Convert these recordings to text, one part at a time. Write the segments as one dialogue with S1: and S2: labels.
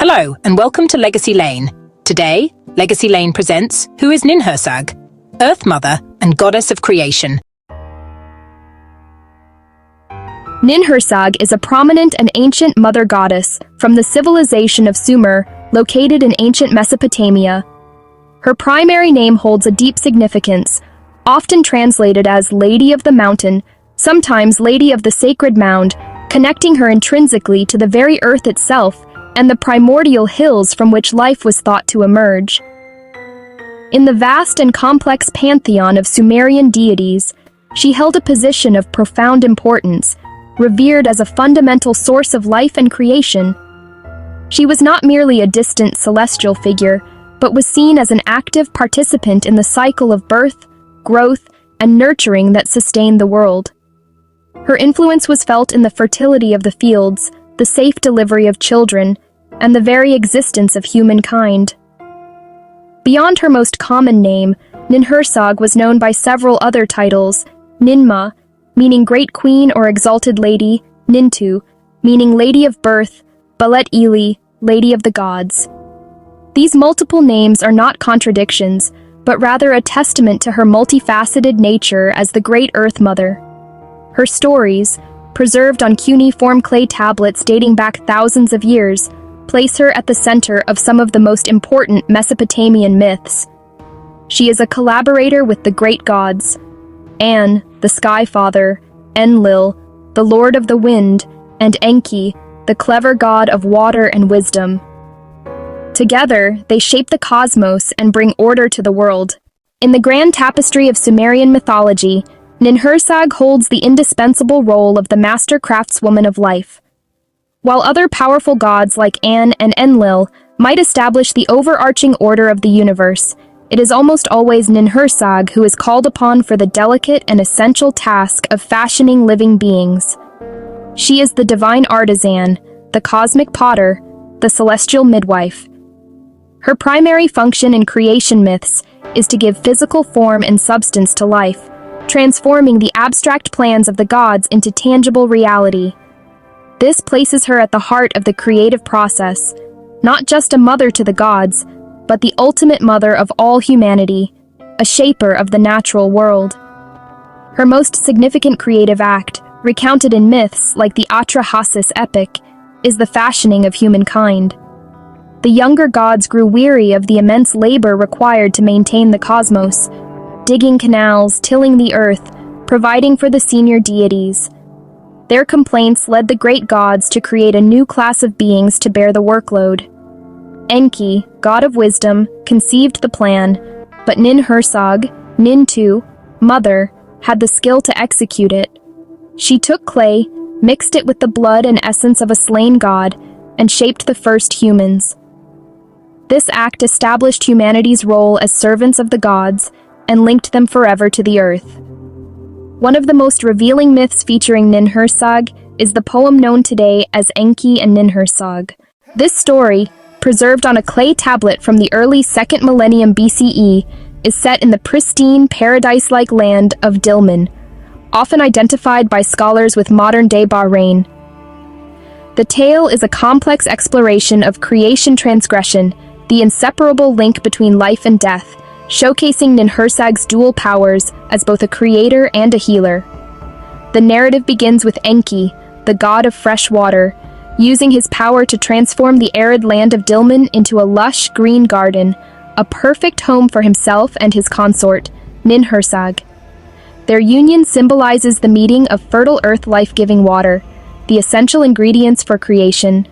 S1: Hello, and welcome to Legacy Lane. Today, Legacy Lane presents Who is Ninhursag, Earth Mother and Goddess of Creation.
S2: Ninhursag is a prominent and ancient mother goddess from the civilization of Sumer, located in ancient Mesopotamia. Her primary name holds a deep significance, often translated as Lady of the Mountain, sometimes Lady of the Sacred Mound, connecting her intrinsically to the very earth itself and the primordial hills from which life was thought to emerge. In the vast and complex pantheon of Sumerian deities, she held a position of profound importance, revered as a fundamental source of life and creation. She was not merely a distant celestial figure, but was seen as an active participant in the cycle of birth, growth, and nurturing that sustained the world. Her influence was felt in the fertility of the fields, the safe delivery of children, and the very existence of humankind. Beyond her most common name, Ninhursag was known by several other titles: Ninma, meaning Great Queen or Exalted Lady; Nintu, meaning Lady of Birth; Balet Ili, Lady of the Gods. These multiple names are not contradictions, but rather a testament to her multifaceted nature as the Great Earth Mother. Her stories, preserved on cuneiform clay tablets dating back thousands of years, place her at the center of some of the most important Mesopotamian myths. She is a collaborator with the great gods: An, the Sky Father; Enlil, the Lord of the Wind; and Enki, the clever god of water and wisdom. Together, they shape the cosmos and bring order to the world. In the grand tapestry of Sumerian mythology, Ninhursag holds the indispensable role of the master craftswoman of life. While other powerful gods like An and Enlil might establish the overarching order of the universe, it is almost always Ninhursag who is called upon for the delicate and essential task of fashioning living beings. She is the divine artisan, the cosmic potter, the celestial midwife. Her primary function in creation myths is to give physical form and substance to life, transforming the abstract plans of the gods into tangible reality. This places her at the heart of the creative process, not just a mother to the gods, but the ultimate mother of all humanity, a shaper of the natural world. Her most significant creative act, recounted in myths like the Atrahasis epic, is the fashioning of humankind. The younger gods grew weary of the immense labor required to maintain the cosmos, digging canals, tilling the earth, providing for the senior deities. Their complaints led the great gods to create a new class of beings to bear the workload. Enki, god of wisdom, conceived the plan, but Ninhursag, Nintu, mother, had the skill to execute it. She took clay, mixed it with the blood and essence of a slain god, and shaped the first humans. This act established humanity's role as servants of the gods and linked them forever to the earth. One of the most revealing myths featuring Ninhursag is the poem known today as Enki and Ninhursag. This story, preserved on a clay tablet from the early 2nd millennium BCE, is set in the pristine, paradise-like land of Dilmun, often identified by scholars with modern-day Bahrain. The tale is a complex exploration of creation transgression, the inseparable link between life and death, showcasing Ninhursag's dual powers as both a creator and a healer. The narrative begins with Enki, the god of fresh water, using his power to transform the arid land of Dilmun into a lush green garden, a perfect home for himself and his consort, Ninhursag. Their union symbolizes the meeting of fertile earth life-giving water, the essential ingredients for creation.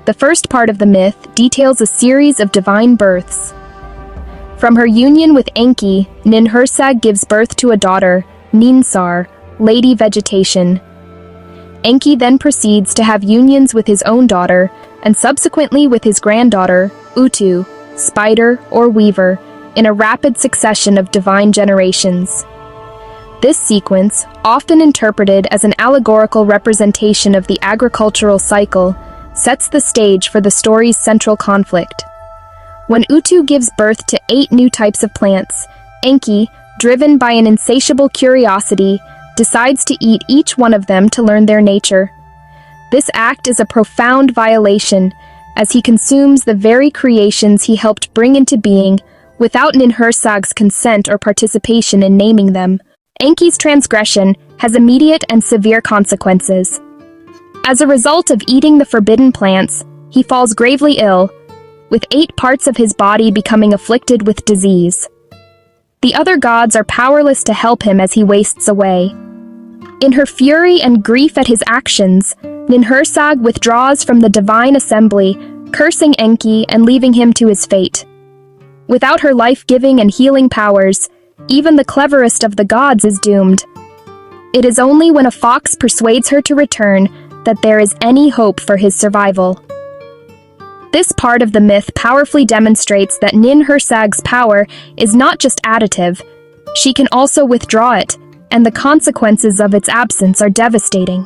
S2: The first part of the myth details a series of divine births. From her union with Enki, Ninhursag gives birth to a daughter, Ninsar, Lady Vegetation. Enki then proceeds to have unions with his own daughter, and subsequently with his granddaughter, Utu, Spider or Weaver, in a rapid succession of divine generations. This sequence, often interpreted as an allegorical representation of the agricultural cycle, sets the stage for the story's central conflict. When Utu gives birth to 8 new types of plants, Enki, driven by an insatiable curiosity, decides to eat each one of them to learn their nature. This act is a profound violation, as he consumes the very creations he helped bring into being without Ninhursag's consent or participation in naming them. Enki's transgression has immediate and severe consequences. As a result of eating the forbidden plants, he falls gravely ill, with 8 parts of his body becoming afflicted with disease. The other gods are powerless to help him as he wastes away. In her fury and grief at his actions, Ninhursag withdraws from the divine assembly, cursing Enki and leaving him to his fate. Without her life-giving and healing powers, even the cleverest of the gods is doomed. It is only when a fox persuades her to return that there is any hope for his survival. This part of the myth powerfully demonstrates that Ninhursag's power is not just additive, she can also withdraw it, and the consequences of its absence are devastating.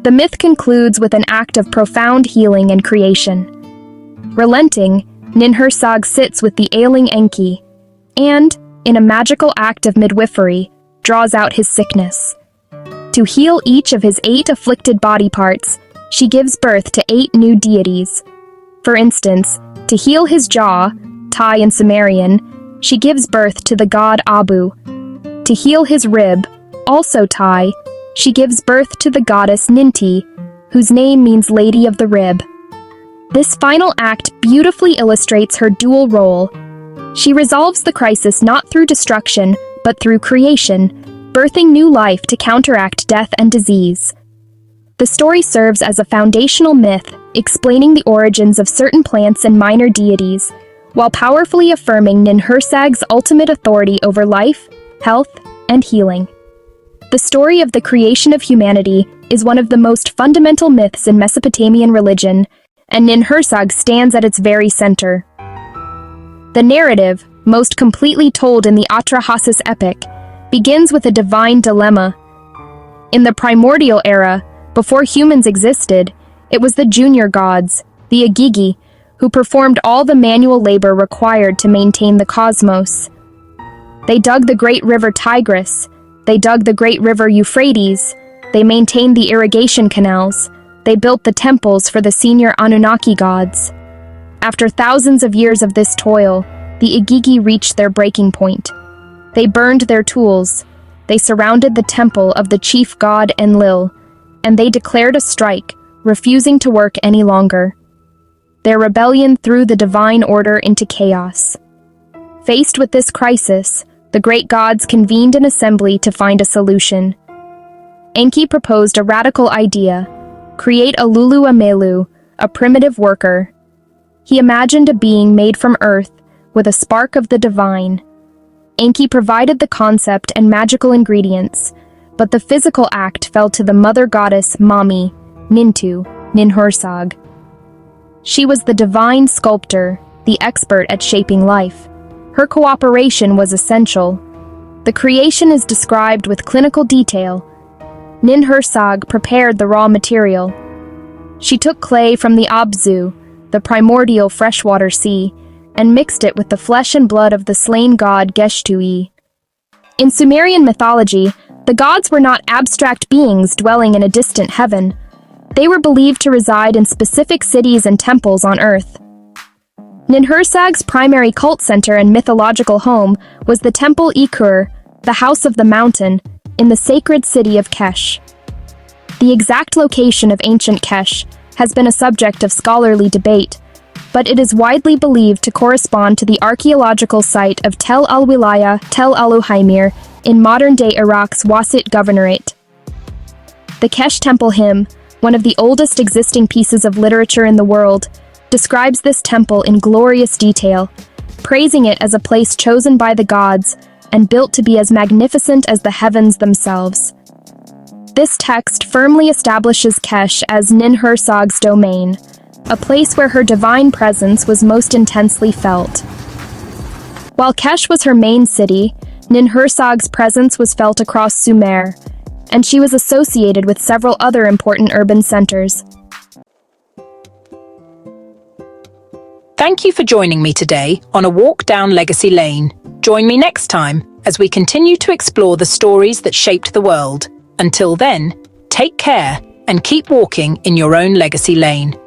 S2: The myth concludes with an act of profound healing and creation. Relenting, Ninhursag sits with the ailing Enki, and, in a magical act of midwifery, draws out his sickness. To heal each of his 8 afflicted body parts, she gives birth to 8 new deities. For instance, to heal his jaw, Thai in Sumerian, she gives birth to the god Abu. To heal his rib, also Thai, she gives birth to the goddess Ninti, whose name means Lady of the Rib. This final act beautifully illustrates her dual role. She resolves the crisis not through destruction, but through creation, birthing new life to counteract death and disease. The story serves as a foundational myth, explaining the origins of certain plants and minor deities, while powerfully affirming Ninhursag's ultimate authority over life, health, and healing. The story of the creation of humanity is one of the most fundamental myths in Mesopotamian religion, and Ninhursag stands at its very center. The narrative, most completely told in the Atrahasis epic, begins with a divine dilemma. In the primordial era, before humans existed, it was the junior gods, the Igigi, who performed all the manual labor required to maintain the cosmos. They dug the great river Tigris, they dug the great river Euphrates, they maintained the irrigation canals, they built the temples for the senior Anunnaki gods. After thousands of years of this toil, the Igigi reached their breaking point. They burned their tools, they surrounded the temple of the chief god Enlil, and they declared a strike, refusing to work any longer. Their rebellion threw the divine order into chaos. Faced with this crisis, the great gods convened an assembly to find a solution. Enki proposed a radical idea: create a Lulu Amelu, a primitive worker. He imagined a being made from earth, with a spark of the divine. Enki provided the concept and magical ingredients, but the physical act fell to the mother goddess Mami, Ninhursag. She was the divine sculptor, the expert at shaping life. Her cooperation was essential. The creation is described with clinical detail. Ninhursag prepared the raw material. She took clay from the Abzu, the primordial freshwater sea, and mixed it with the flesh and blood of the slain god Geshtui. In Sumerian mythology, the gods were not abstract beings dwelling in a distant heaven. They were believed to reside in specific cities and temples on Earth. Ninhursag's primary cult center and mythological home was the Temple Ikur, the House of the Mountain, in the sacred city of Kesh. The exact location of ancient Kesh has been a subject of scholarly debate, but it is widely believed to correspond to the archaeological site of Tel al-Wilaya, Tel al-Uhaymir, in modern-day Iraq's Wasit Governorate. The Kesh Temple hymn, one of the oldest existing pieces of literature in the world, describes this temple in glorious detail, praising it as a place chosen by the gods and built to be as magnificent as the heavens themselves. This text firmly establishes Kesh as Ninhursag's domain, a place where her divine presence was most intensely felt. While Kesh was her main city, Ninhursag's presence was felt across Sumer, and she was associated with several other important urban centers.
S1: Thank you for joining me today on a walk down Legacy Lane. Join me next time as we continue to explore the stories that shaped the world. Until then, take care and keep walking in your own legacy lane.